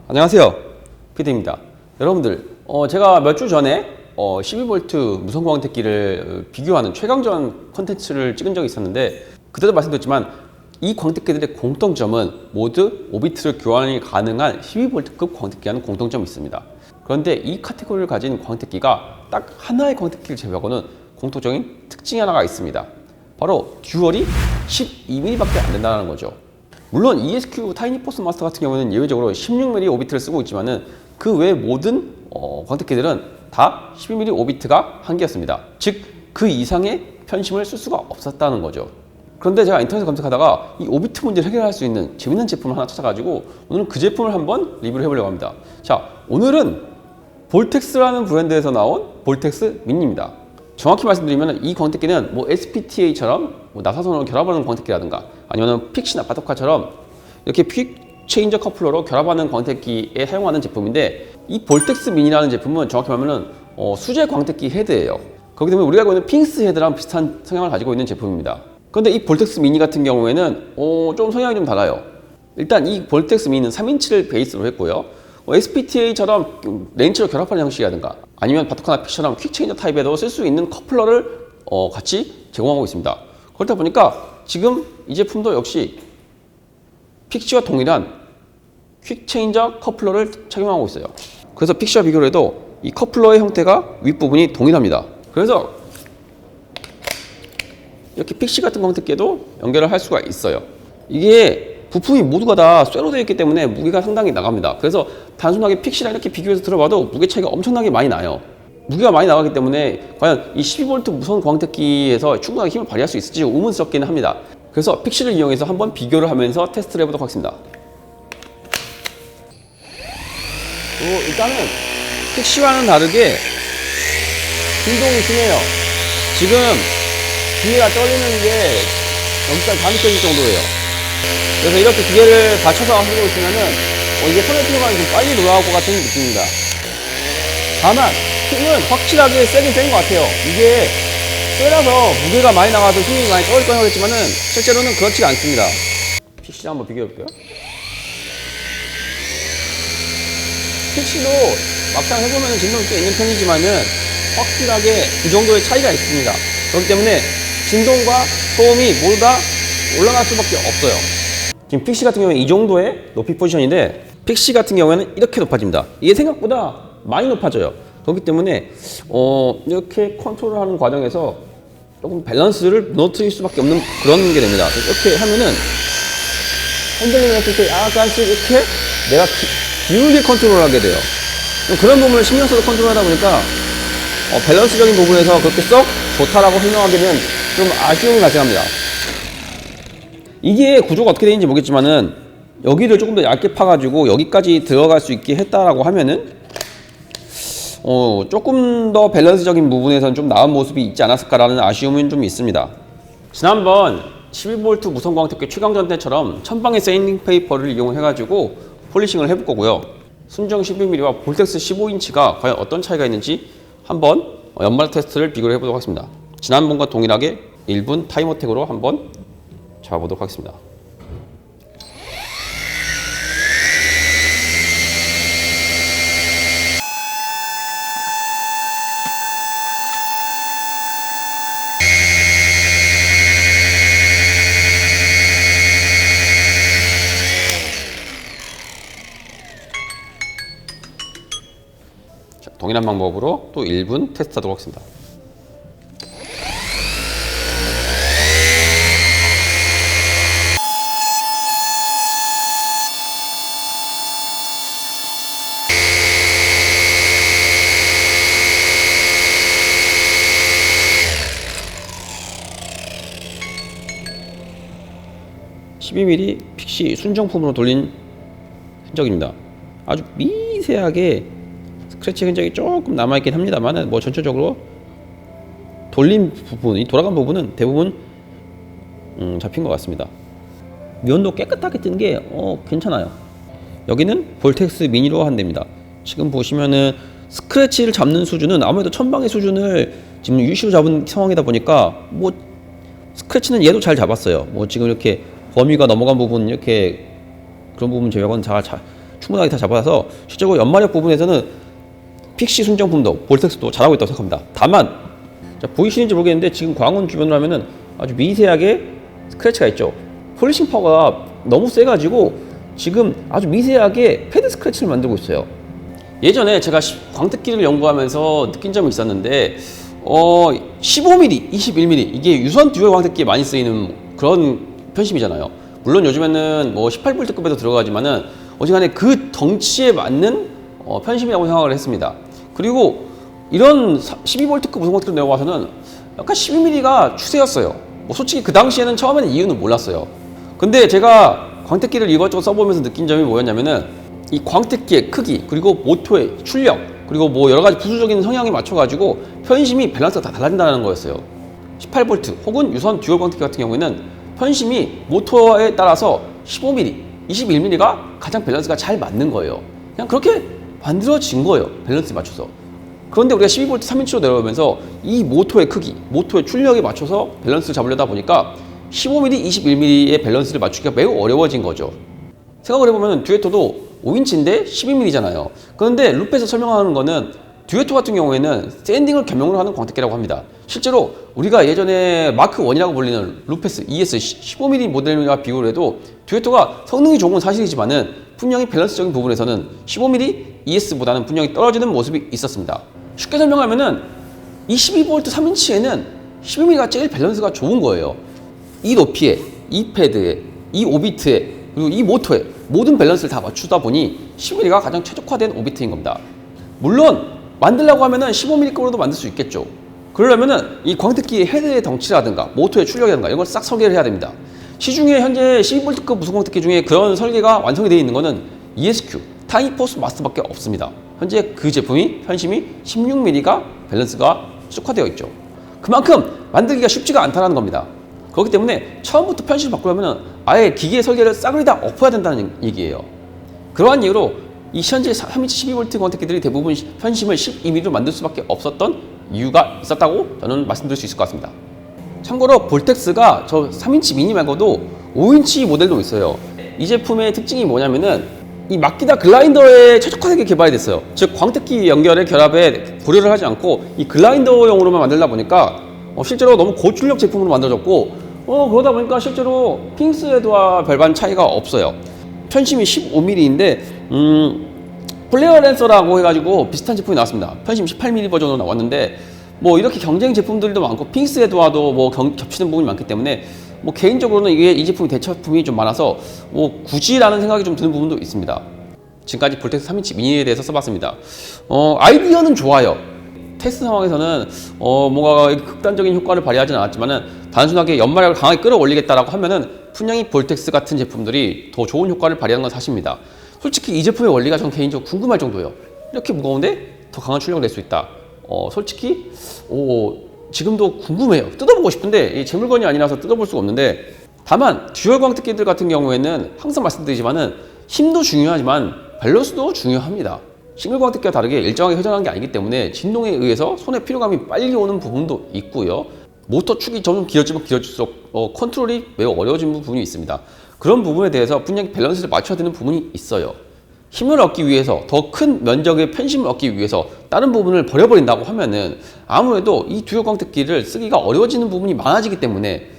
안녕하세요, 피디입니다. 여러분들, 제가 몇 주 전에 12V 무선 광택기를 비교하는 최강전 콘텐츠를 찍은 적이 있었는데, 그때도 말씀드렸지만 이 광택기들의 공통점은 모두 5비트를 교환이 가능한 12V급 광택기라는 공통점이 있습니다. 그런데 이 카테고리를 가진 광택기가 딱 하나의 광택기를 제외하고는 공통적인 특징이 하나가 있습니다. 바로 듀얼이 12mm밖에 안 된다는 거죠. 물론 ESQ 타이니포스 마스터 같은 경우는 예외적으로 16mm 5비트를 쓰고 있지만은 그 외 모든 광택기들은 다 12mm 5비트가 한계였습니다. 즉 그 이상의 편심을 쓸 수가 없었다는 거죠. 그런데 제가 인터넷에 검색하다가 이 5비트 문제를 해결할 수 있는 재밌는 제품을 하나 찾아가지고 오늘은 그 제품을 한번 리뷰를 해보려고 합니다. 자, 오늘은 볼텍스라는 브랜드에서 나온 볼텍스 미니입니다. 정확히 말씀드리면 이 광택기는 뭐 SPTA처럼 나사선으로 결합하는 광택기라든가 아니면 픽시나 바토카처럼 이렇게 퀵 체인저 커플러로 결합하는 광택기에 사용하는 제품인데, 이 볼텍스 미니라는 제품은 정확히 말하면 수제 광택기 헤드예요. 그렇기 때문에 우리가 알고 있는 핑스 헤드랑 비슷한 성향을 가지고 있는 제품입니다. 그런데 이 볼텍스 미니 같은 경우에는 좀 성향이 좀 달라요. 일단 이 볼텍스 미니는 3인치를 베이스로 했고요. SPTA처럼 렌치로 결합하는 형식이라든가 아니면 바토카나 픽처럼 퀵체인저 타입에도 쓸 수 있는 커플러를 같이 제공하고 있습니다. 그렇다 보니까 지금 이 제품도 역시 픽시와 동일한 퀵체인저 커플러를 착용하고 있어요. 그래서 픽시와 비교를 해도 이 커플러의 형태가 윗부분이 동일합니다. 그래서 이렇게 픽시 같은 광택기에도 연결을 할 수가 있어요. 이게 부품이 모두가 다 쇠로 되어 있기 때문에 무게가 상당히 나갑니다. 그래서 단순하게 픽시랑 이렇게 비교해서 들어봐도 무게 차이가 엄청나게 많이 나요. 무게가 많이 나가기 때문에 과연 이 12V 무선 광택기에서 충분하게 힘을 발휘할 수 있을지 의문스럽기는 합니다. 그래서 픽시를 이용해서 한번 비교를 하면서 테스트를 해보도록 하겠습니다. 일단은 픽시와는 다르게 진동이 심해요. 지금 기계가 떨리는 게 여기까지 다 느껴질 정도예요. 그래서 이렇게 기계를 받쳐서 하고 있으면은 이게 손의 피로가 좀 빨리 돌아올 것 같은 느낌입니다. 다만 힘은 확실하게 세긴 센 것 같아요. 이게 쇠라서 무게가 많이 나가서 힘이 많이 떨어질 거라고 했지만은 실제로는 그렇지가 않습니다. 픽시랑 한번 비교해 볼게요. 픽시도 막상 해보면 진동이 꽤 있는 편이지만은 확실하게 그 정도의 차이가 있습니다. 그렇기 때문에 진동과 소음이 모두 다 올라갈 수밖에 없어요. 지금 픽시 같은 경우는 이 정도의 높이 포지션인데 픽시 같은 경우에는 이렇게 높아집니다. 이게 생각보다 많이 높아져요. 그렇기 때문에 이렇게 컨트롤하는 과정에서 조금 밸런스를 무너뜨릴 수밖에 없는 그런 게 됩니다. 이렇게 하면은 핸들링을 했을 때 약간씩 이렇게 내가 기울게 컨트롤하게 돼요. 그런 부분을 신경 써서 컨트롤하다 보니까 밸런스적인 부분에서 그렇게 썩 좋다라고 설명하기는 좀 아쉬움이 발생합니다. 이게 구조가 어떻게 되는지 모르겠지만은 여기를 조금 더 얇게 파가지고 여기까지 들어갈 수 있게 했다라고 하면은 조금 더 밸런스적인 부분에서는 좀 나은 모습이 있지 않았을까라는 아쉬움은 좀 있습니다. 지난번 12V 무선 광택기 최강전 때처럼 천방의 세인딩 페이퍼를 이용해가지고 폴리싱을 해볼 거고요. 순정 12mm와 볼텍스 15인치가 과연 어떤 차이가 있는지 한번 연말 테스트를 비교를 해보도록 하겠습니다. 지난번과 동일하게 1분 타임어택으로 한번 잡아보도록 하겠습니다. 자, 동일한 방법으로 또 1분 테스트하도록 하겠습니다. (12mm) 픽시 순정품으로 돌린 흔적입니다. 아주 미세하게 스크래치 흔적이 조금 남아있긴 합니다만 뭐 전체적으로 돌린 부분, 이 돌아간 부분은 대부분 잡힌 것 같습니다. 면도 깨끗하게 뜬 게 괜찮아요. 여기는 볼텍스 미니로 한 대입니다. 지금 보시면은 스크래치를 잡는 수준은 아무래도 천방의 수준을 지금 유시로 잡은 상황이다 보니까 뭐 스크래치는 얘도 잘 잡았어요. 뭐 지금 이렇게 범위가 넘어간 부분 이렇게 그런 부분 제외하고는 충분하게 다 잡아서 실제로 연마력 부분에서는 픽시 순정품도 볼텍스도 잘하고 있다고 생각합니다. 다만 자, 보이시는지 모르겠는데 지금 광원 주변으로 하면은 아주 미세하게 스크래치가 있죠. 폴리싱 파워가 너무 세가지고 지금 아주 미세하게 패드 스크래치를 만들고 있어요. 예전에 제가 광택기를 연구하면서 느낀 점이 있었는데 15mm, 21mm 이게 유선 듀얼 광택기에 많이 쓰이는 그런 편심이잖아요. 물론 요즘에는 뭐 18V급에도 들어가지만은 어지간해 그 덩치에 맞는 편심이라고 생각을 했습니다. 그리고 이런 12V급 무선 광택기를 내어와서는 약간 12mm가 추세였어요. 뭐 솔직히 그 당시에는 처음에는 이유는 몰랐어요. 근데 제가 광택기를 이것저것 써보면서 느낀 점이 뭐였냐면은 이 광택기의 크기 그리고 모터의 출력 그리고 뭐 여러 가지 부수적인 성향에 맞춰가지고 편심이 밸런스가 다 달라진다는 거였어요. 18V 혹은 유선 듀얼 광택기 같은 경우에는 편심이 모터에 따라서 15mm, 21mm가 가장 밸런스가 잘 맞는 거예요. 그냥 그렇게 만들어진 거예요. 밸런스에 맞춰서. 그런데 우리가 12V 3인치로 내려오면서 이 모터의 크기, 모터의 출력에 맞춰서 밸런스를 잡으려다 보니까 15mm, 21mm의 밴런스를 맞추기가 매우 어려워진 거죠. 생각을 해보면 듀에토도 5인치인데 12mm잖아요. 그런데 룹에서 설명하는 거는 듀에토 같은 경우에는 샌딩을 겸용으로 하는 광택기라고 합니다. 실제로 우리가 예전에 마크 1이라고 불리는 루페스 ES 15mm 모델과 비교를 해도 듀에토가 성능이 좋은 건 사실이지만은 분명히 밸런스적인 부분에서는 15mm ES보다는 분명히 떨어지는 모습이 있었습니다. 쉽게 설명하면은 이 12V 3인치에는 12mm가 제일 밸런스가 좋은 거예요. 이 높이에, 이 패드에, 이 오비트에, 그리고 이 모터에 모든 밸런스를 다 맞추다 보니 12mm가 가장 최적화된 오비트인 겁니다. 물론 만들려고 하면은 15mm급으로도 만들 수 있겠죠. 그러려면은 이 광택기의 헤드의 덩치라든가 모터의 출력이라든가 이런 걸 싹 설계를 해야 됩니다. 시중에 현재 12V급 무선 광택기 중에 그런 설계가 완성이 되어 있는 거는 ESQ, 타이니포스 마스터밖에 없습니다. 현재 그 제품이 편심이 16mm가 밸런스가 최적화되어 있죠. 그만큼 만들기가 쉽지가 않다는 겁니다. 그렇기 때문에 처음부터 편심을 바꾸려면 아예 기계 설계를 싸그리 다 엎어야 된다는 얘기예요. 그러한 이유로 이 현재 3인치 12V 광택기들이 대부분 편심을 12mm로 만들 수밖에 없었던 이유가 있었다고 저는 말씀드릴 수 있을 것 같습니다. 참고로 볼텍스가 저 3인치 미니 말고도 5인치 모델도 있어요. 이 제품의 특징이 뭐냐면은 이 마키다 글라인더에 최적화되게 개발이 됐어요. 즉 광택기 연결의 결합에 고려를 하지 않고 이 글라인더용으로만 만들다 보니까 실제로 너무 고출력 제품으로 만들어졌고 그러다 보니까 실제로 핑스 헤드와 별반 차이가 없어요. 편심이 15mm인데 플레어 랜서라고 해가지고 비슷한 제품이 나왔습니다. 편심 18mm 버전으로 나왔는데 뭐 이렇게 경쟁 제품들도 많고 핑스 헤드와도 뭐 겹치는 부분이 많기 때문에 뭐 개인적으로는 이게 이 제품이 대처품이 좀 많아서 뭐 굳이라는 생각이 좀 드는 부분도 있습니다. 지금까지 볼텍스 3인치 미니에 대해서 써봤습니다. 아이디어는 좋아요. 테스트 상황에서는 뭔가 극단적인 효과를 발휘하지는 않았지만은 단순하게 연마력을 강하게 끌어올리겠다라고 하면은 분명히 볼텍스 같은 제품들이 더 좋은 효과를 발휘하는 건 사실입니다. 솔직히 이 제품의 원리가 전 개인적으로 궁금할 정도예요. 이렇게 무거운데 더 강한 출력을 낼 수 있다. 솔직히 지금도 궁금해요. 뜯어보고 싶은데 제 물건이 아니라서 뜯어볼 수가 없는데 다만 듀얼 광택기들 같은 경우에는 항상 말씀드리지만은 힘도 중요하지만 밸런스도 중요합니다. 싱글 광택기와 다르게 일정하게 회전하는 게 아니기 때문에 진동에 의해서 손에 피로감이 빨리 오는 부분도 있고요. 모터 축이 점점 길어지면 길어질수록 컨트롤이 매우 어려워지는 부분이 있습니다. 그런 부분에 대해서 분명히 밸런스를 맞춰야 되는 부분이 있어요. 힘을 얻기 위해서 더 큰 면적의 편심을 얻기 위해서 다른 부분을 버려버린다고 하면은 아무래도 이 듀얼 광택기를 쓰기가 어려워지는 부분이 많아지기 때문에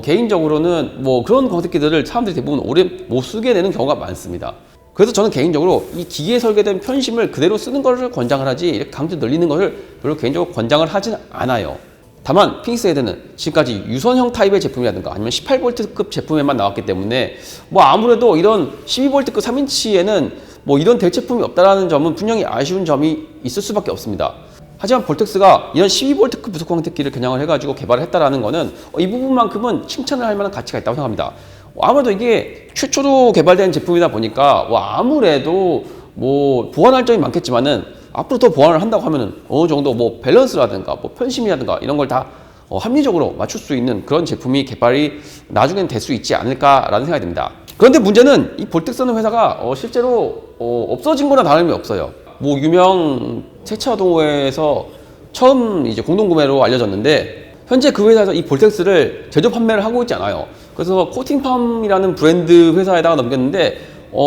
개인적으로는 뭐 그런 광택기들을 사람들이 대부분 오래 못 쓰게 되는 경우가 많습니다. 그래서 저는 개인적으로 이 기계에 설계된 편심을 그대로 쓰는 것을 권장을 하지 이렇게 강제 늘리는 것을 별로 개인적으로 권장을 하진 않아요. 다만 핑스 헤드는 지금까지 유선형 타입의 제품이라든가 아니면 18V급 제품에만 나왔기 때문에 뭐 아무래도 이런 12V급 3인치에는 뭐 이런 대체품이 없다라는 점은 분명히 아쉬운 점이 있을 수밖에 없습니다. 하지만 볼텍스가 이런 12V급 무선 광택기를 겨냥을 해가지고 개발을 했다라는 거는 이 부분만큼은 칭찬을 할 만한 가치가 있다고 생각합니다. 아무래도 이게 최초로 개발된 제품이다 보니까 아무래도 뭐 보완할 점이 많겠지만은 앞으로 더 보완을 한다고 하면은 어느 정도 뭐 밸런스라든가 뭐 편심이라든가 이런 걸 다 합리적으로 맞출 수 있는 그런 제품이 개발이 나중엔 될 수 있지 않을까라는 생각이 듭니다. 그런데 문제는 이 볼텍스라는 회사가 실제로 없어진 거나 다름이 없어요. 뭐 유명 세차 동호회에서 처음 이제 공동구매로 알려졌는데 현재 그 회사에서 이 볼텍스를 제조 판매를 하고 있지 않아요. 그래서 코팅팜이라는 브랜드 회사에다가 넘겼는데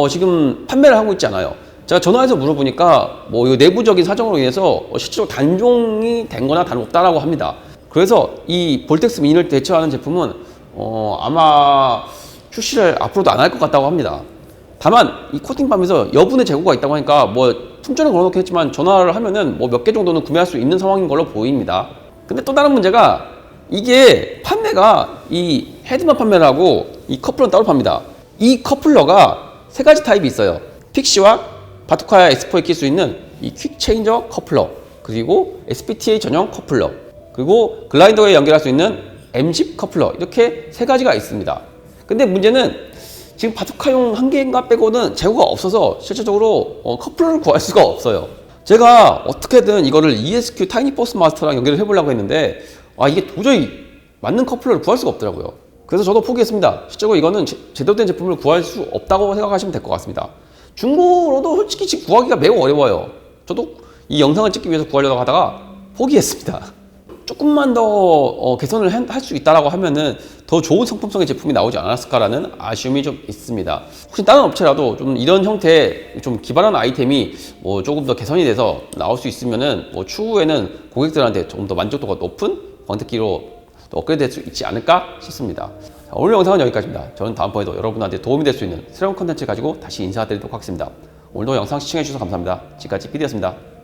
지금 판매를 하고 있지 않아요. 제가 전화해서 물어보니까 뭐 이 내부적인 사정으로 인해서 실제로 단종이 된 거나 다름없다라고 합니다. 그래서 이 볼텍스 미니를 대체하는 제품은 아마 출시를 앞으로도 안 할 것 같다고 합니다. 다만 이 코팅팜에서 여분의 재고가 있다고 하니까 뭐 품절은 걸어놓긴 했지만 전화를 하면은 뭐 몇 개 정도는 구매할 수 있는 상황인 걸로 보입니다. 근데 또 다른 문제가 이게 판매가 이 헤드만 판매를 하고 이 커플러는 따로 팝니다. 이 커플러가 세 가지 타입이 있어요. 픽시와 바투카야 S4에 낄 수 있는 이 퀵 체인저 커플러, 그리고 SPTA 전용 커플러, 그리고 글라이더에 연결할 수 있는 M10 커플러, 이렇게 세 가지가 있습니다. 근데 문제는 지금 바투카용 한 개인가 빼고는 재고가 없어서 실질적으로 커플러를 구할 수가 없어요. 제가 어떻게든 이거를 ESQ 타이니 버스 마스터랑 연결을 해보려고 했는데 이게 도저히 맞는 커플러를 구할 수가 없더라고요. 그래서 저도 포기했습니다. 실제로 이거는 제대로 된 제품을 구할 수 없다고 생각하시면 될 것 같습니다. 중고로도 솔직히 지금 구하기가 매우 어려워요. 저도 이 영상을 찍기 위해서 구하려고 하다가 포기했습니다. 조금만 더 개선을 할 수 있다라고 하면은 더 좋은 상품성의 제품이 나오지 않았을까라는 아쉬움이 좀 있습니다. 혹시 다른 업체라도 좀 이런 형태의 좀 기발한 아이템이 뭐 조금 더 개선이 돼서 나올 수 있으면은 뭐 추후에는 고객들한테 조금 더 만족도가 높은 광택기로 또 업그레이드 될 수 있지 않을까 싶습니다. 자, 오늘 영상은 여기까지입니다. 저는 다음번에도 여러분한테 도움이 될 수 있는 새로운 컨텐츠 가지고 다시 인사드리도록 하겠습니다. 오늘도 영상 시청해주셔서 감사합니다. 지금까지 PD였습니다.